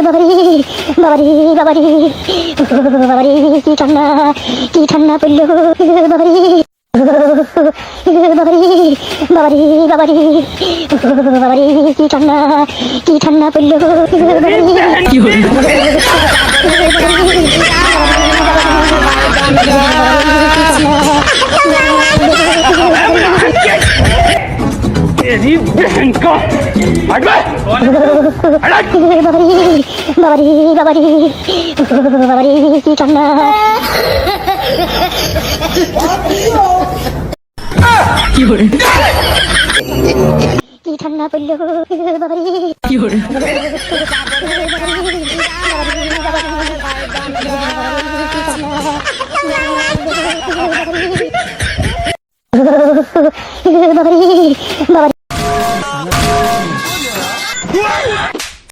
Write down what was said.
বাবারি বাবারি বাবারি বাবারি কি ঠান্ডা পড়লো বাবারি বাবারি বাবারি বাবারি বাবারি কি ঠান্ডা পড়লো तेरी बहन का हट बे বাবারি বাবারি বাবারি বাবারি কি ঠান্ডা কি ঠান্ডা পড়লো বাবারি